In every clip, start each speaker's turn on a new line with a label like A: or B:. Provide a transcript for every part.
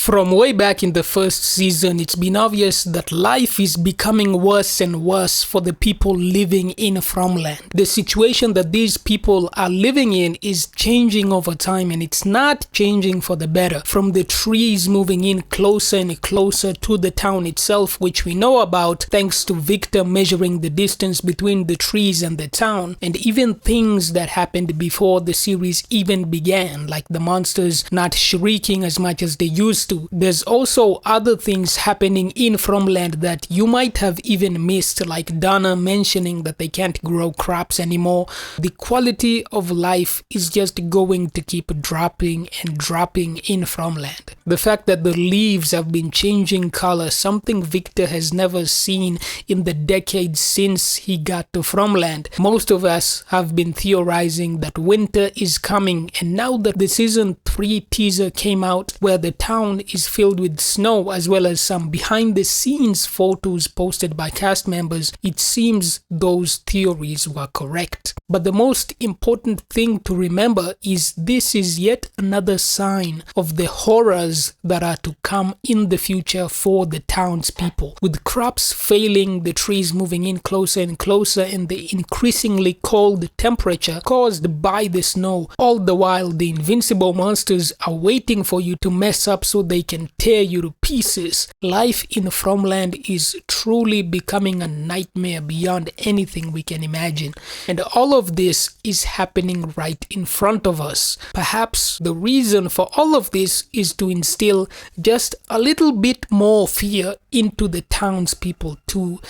A: From way back in the first season, it's been obvious that life is becoming worse and worse for the people living in FROMLAND. The situation that these people are living in is changing over time, and it's not changing for the better. From the trees moving in closer and closer to the town itself, which we know about thanks to Victor measuring the distance between the trees and the town, and even things that happened before the series even began, like the monsters not shrieking as much as they used to. There's also other things happening in FROMLAND that you might have even missed, like Donna mentioning that they can't grow crops anymore. The quality of life is just going to keep dropping and dropping in FROMLAND. The fact that the leaves have been changing color, something Victor has never seen in the decades since he got to FROMLAND. Most of us have been theorizing that winter is coming, and now that the season 3 teaser came out where the town is filled with snow, as well as some behind the scenes photos posted by cast members, it seems those theories were correct. But the most important thing to remember is this is yet another sign of the horrors that are to come in the future for the townspeople. With crops failing, the trees moving in closer and closer, and the increasingly cold temperature caused by the snow, all the while the invincible monsters are waiting for you to mess up so they can tear you to pieces. Life in FROMLAND is truly becoming a nightmare beyond anything we can imagine. And all of this is happening right in front of us. Perhaps the reason for all of this is to instill just a little bit more fear into the townspeople to,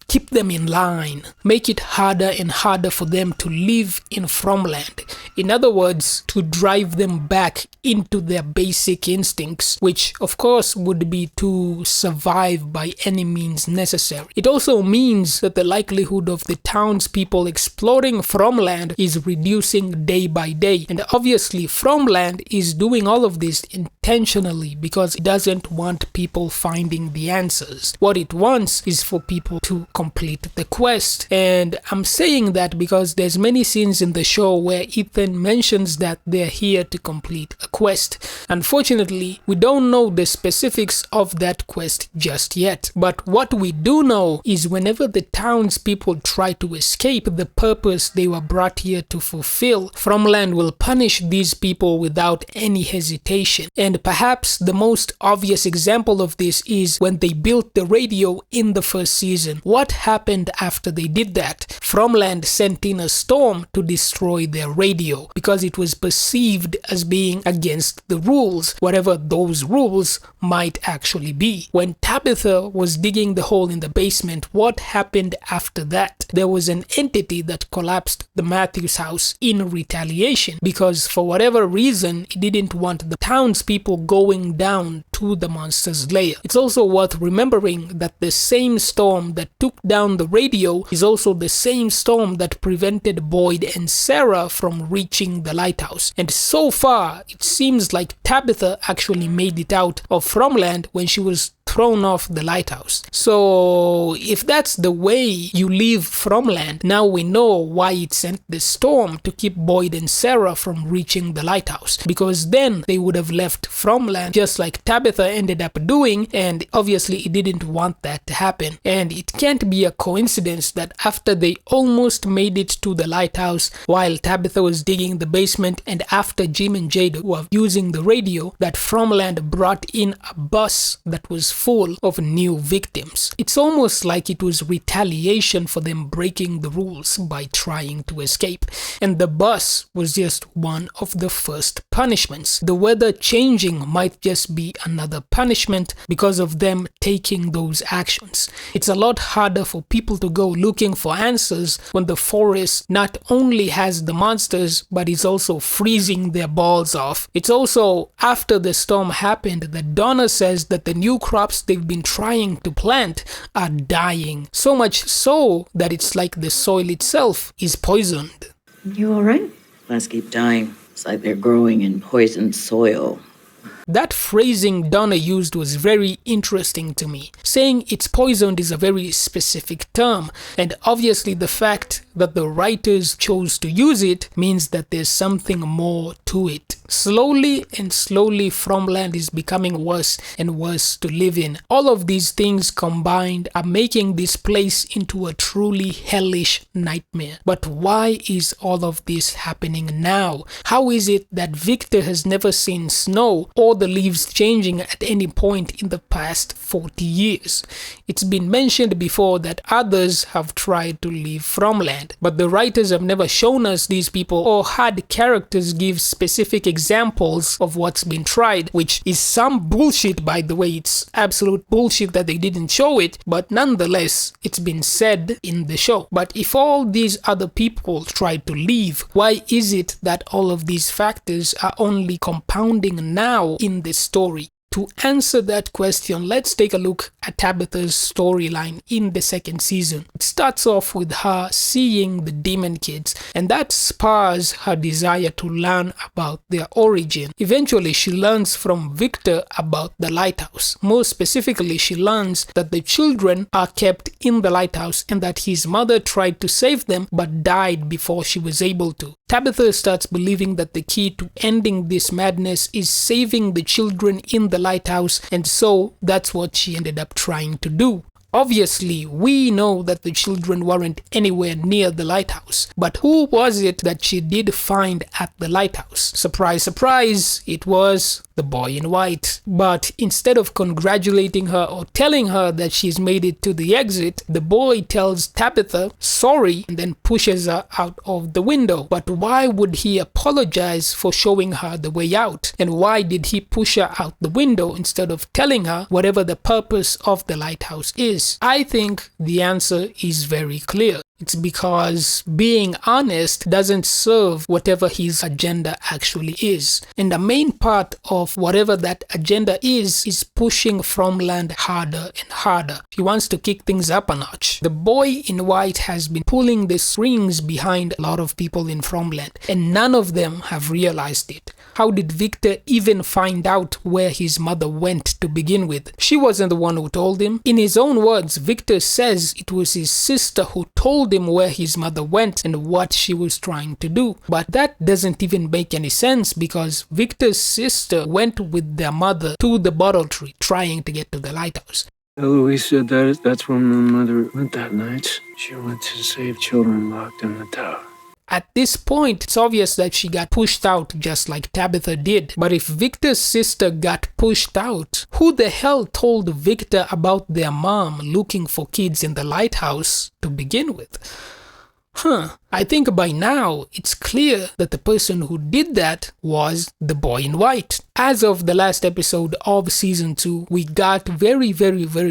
A: keep them in line, make it harder and harder for them to live in FROMLAND. In other words, to drive them back into their basic instincts, which of course would be to survive by any means necessary. It also means that the likelihood of the townspeople exploring FROMLAND is reducing day by day. And obviously FROMLAND is doing all of this intentionally because it doesn't want people finding the answers. What it wants is for people to complete the quest. And I'm saying that because there's many scenes in the show where Ethan mentions that they're here to complete a quest. Unfortunately, we don't know the specifics of that quest just yet. But what we do know is whenever the townspeople try to escape the purpose they were brought here to fulfill, FROMLAND will punish these people without any hesitation. And perhaps the most obvious example of this is when they built the radio in the first season. What happened after they did that? FROMLAND sent in a storm to destroy their radio because it was perceived as being against the rules, whatever those rules might actually be. When Tabitha was digging the hole in the basement, what happened after that? There was an entity that collapsed the Matthews house in retaliation because for whatever reason it didn't want the townspeople going down to the monster's lair. It's also worth remembering that the same storm that took down the radio is also the same storm that prevented Boyd and Sarah from reaching the lighthouse. And so far, it seems like Tabitha actually made it out of FROMLAND when she was thrown off the lighthouse. So if that's the way you leave FROMLAND, now we know why it sent the storm to keep Boyd and Sarah from reaching the lighthouse, because then they would have left FROMLAND just like Tabitha ended up doing, and obviously it didn't want that to happen. And it can't be a coincidence that after they almost made it to the lighthouse while Tabitha was digging the basement, and after Jim and Jade were using the radio, that FROMLAND brought in a bus that was full of new victims. It's almost like it was retaliation for them breaking the rules by trying to escape. And the bus was just one of the first punishments. The weather changing might just be another punishment because of them taking those actions. It's a lot harder for people to go looking for answers when the forest not only has the monsters, but is also freezing their balls off. It's also after the storm happened that Donna says that the new crops they've been trying to plant are dying. So much so that it's like the soil itself is poisoned.
B: You all right? Plants keep dying. It's like they're growing in poisoned soil.
A: That phrasing Donna used was very interesting to me. Saying it's poisoned is a very specific term, and obviously the fact that the writers chose to use it means that there's something more to it. Slowly and slowly, FROMLAND is becoming worse and worse to live in. All of these things combined are making this place into a truly hellish nightmare. But why is all of this happening now? How is it that Victor has never seen snow or the leaves changing at any point in the past 40 years? It's been mentioned before that others have tried to leave FROMLAND, but the writers have never shown us these people or had characters give specific examples of what's been tried, which is some bullshit, by the way. It's absolute bullshit that they didn't show it, but nonetheless, it's been said in the show. But if all these other people tried to leave, why is it that all of these factors are only compounding now in this story? To answer that question, let's take a look at Tabitha's storyline in the second season. It starts off with her seeing the demon kids, and that spurs her desire to learn about their origin. Eventually, she learns from Victor about the lighthouse. More specifically, she learns that the children are kept in the lighthouse and that his mother tried to save them but died before she was able to. Tabitha starts believing that the key to ending this madness is saving the children in the lighthouse, and so that's what she ended up trying to do. Obviously, we know that the children weren't anywhere near the lighthouse, but who was it that she did find at the lighthouse? Surprise, surprise, it was the boy in white. But instead of congratulating her or telling her that she's made it to the exit, the boy tells Tabitha sorry and then pushes her out of the window. But why would he apologize for showing her the way out? And why did he push her out the window instead of telling her whatever the purpose of the lighthouse is? I think the answer is very clear. It's because being honest doesn't serve whatever his agenda actually is. And the main part of whatever that agenda is pushing FROMLAND harder and harder. He wants to kick things up a notch. The boy in white has been pulling the strings behind a lot of people in FROMLAND, and none of them have realized it. How did Victor even find out where his mother went to begin with? She wasn't the one who told him. In his own words, Victor says it was his sister who told him where his mother went and what she was trying to do. But that doesn't even make any sense, because Victor's sister went with their mother to the bottle tree trying to get to the lighthouse.
B: Eloise said that's where my mother went that night. She went to save children locked in the tower.
A: At this point, it's obvious that she got pushed out just like Tabitha did. But if Victor's sister got pushed out, who the hell told Victor about their mom looking for kids in the lighthouse to begin with? I think by now it's clear that the person who did that was the boy in white. As of the last episode of season 2, we got very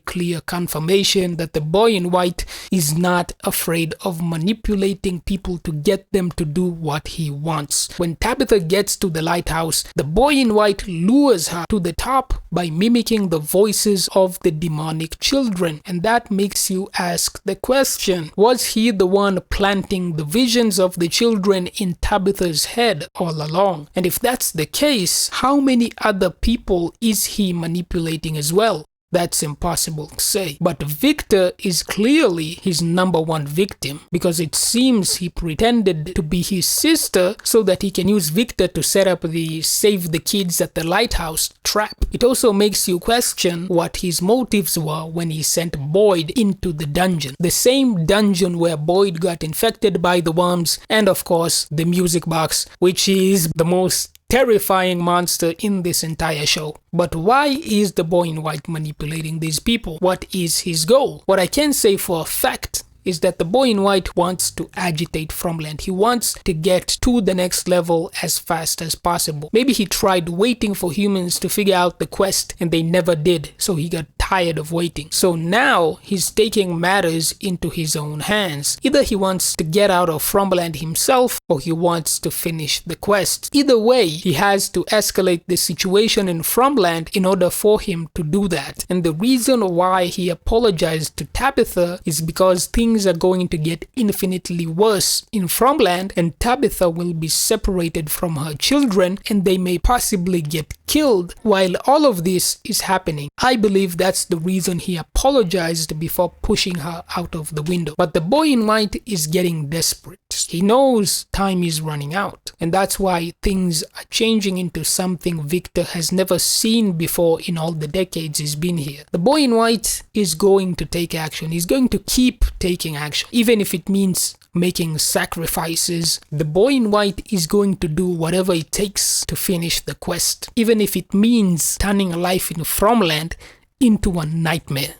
A: clear confirmation that the boy in white is not afraid of manipulating people to get them to do what he wants. When Tabitha gets to the lighthouse, the boy in white lures her to the top by mimicking the voices of the demonic children. And that makes you ask the question, was he the one planting the visions of the children in Tabitha's head all along? And if that's the case, how many other people is he manipulating as well? That's impossible to say. But Victor is clearly his number one victim, because it seems he pretended to be his sister so that he can use Victor to set up the save the kids at the lighthouse trap. It also makes you question what his motives were when he sent Boyd into the dungeon. The same dungeon where Boyd got infected by the worms, and of course the music box, which is the most terrifying monster in this entire show. But why is the boy in white manipulating these people? What is his goal? What I can say for a fact is that the boy in white wants to agitate FROMLAND. He wants to get to the next level as fast as possible. Maybe he tried waiting for humans to figure out the quest and they never did, so he got tired of waiting. So now he's taking matters into his own hands. Either he wants to get out of FROMLAND himself, or he wants to finish the quest. Either way, he has to escalate the situation in FROMLAND in order for him to do that. And the reason why he apologized to Tabitha is because things are going to get infinitely worse in FROMLAND, and Tabitha will be separated from her children, and they may possibly get killed while all of this is happening. I believe that's the reason he apologized before pushing her out of the window. But the boy in white is getting desperate. He knows time is running out, and that's why things are changing into something Victor has never seen before in all the decades he's been here. The boy in white is going to take action. He's going to keep taking action, even if it means making sacrifices. The boy in white is going to do whatever it takes to finish the quest, even if it means turning life in FROMLAND into a nightmare.